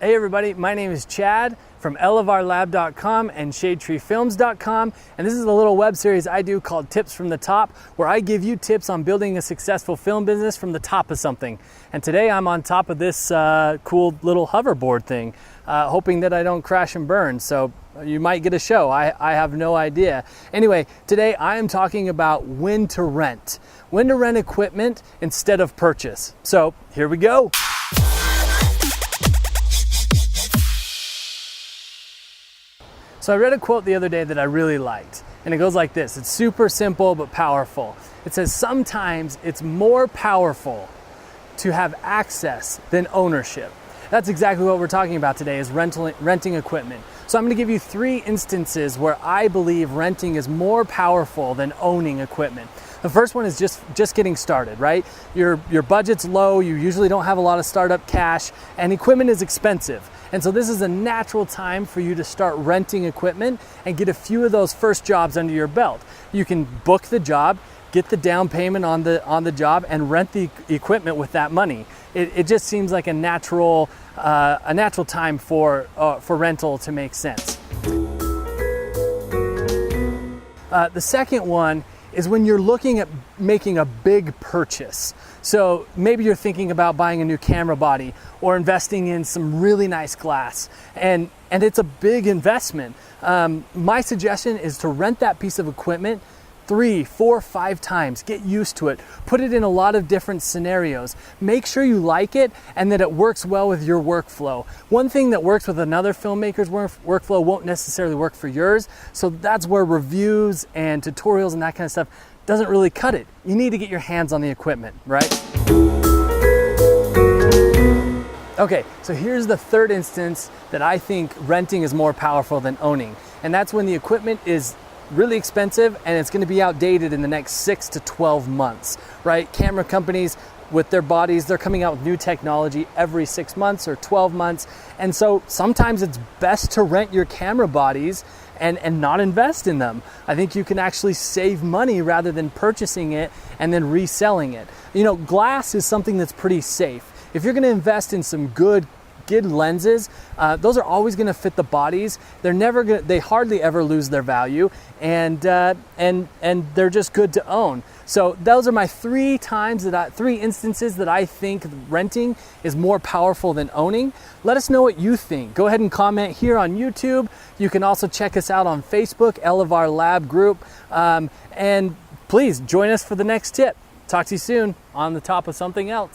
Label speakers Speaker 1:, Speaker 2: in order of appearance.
Speaker 1: Hey everybody, my name is Chad from elevarlab.com and shadetreefilms.com, and this is a little web series I do called Tips from the Top, where I give you tips on building a successful film business from the top of something. And today I'm on top of this cool little hoverboard thing, hoping that I don't crash and burn. So you might get a show, I have no idea. Anyway, today I am talking about when to rent equipment instead of purchase. So here we go. So I read a quote the other day that I really liked, and it goes like this. It's super simple but powerful. It says, sometimes it's more powerful to have access than ownership. That's exactly what we're talking about today, is renting equipment. So I'm going to give you 3 instances where I believe renting is more powerful than owning equipment. The first one is just getting started, right? Your budget's low, you usually don't have a lot of startup cash, and equipment is expensive. And so this is a natural time for you to start renting equipment and get a few of those first jobs under your belt. You can book the job, get the down payment on the job, and rent the equipment with that money. It just seems like a natural time for rental to make sense. The second one is when you're looking at making a big purchase. So maybe you're thinking about buying a new camera body or investing in some really nice glass, and it's a big investment. My suggestion is to rent that piece of equipment 3, 4, 5 times. Get used to it. Put it in a lot of different scenarios. Make sure you like it and that it works well with your workflow. One thing that works with another filmmaker's workflow won't necessarily work for yours. So that's where reviews and tutorials and that kind of stuff doesn't really cut it. You need to get your hands on the equipment, right? Okay, so here's the third instance that I think renting is more powerful than owning. And that's when the equipment is really expensive and it's going to be outdated in the next 6 to 12 months, right? Camera companies with their bodies, they're coming out with new technology every 6 months or 12 months. And so sometimes it's best to rent your camera bodies and not invest in them. I think you can actually save money rather than purchasing it and then reselling it. You know, glass is something that's pretty safe. If you're going to invest in some good lenses, those are always going to fit the bodies. They hardly ever lose their value, and they're just good to own. So those are my 3 instances that I think renting is more powerful than owning. Let us know what you think. Go ahead and comment here on YouTube. You can also check us out on Facebook, Elevar Lab group, and please join us for the next tip. Talk to you soon on the top of something else.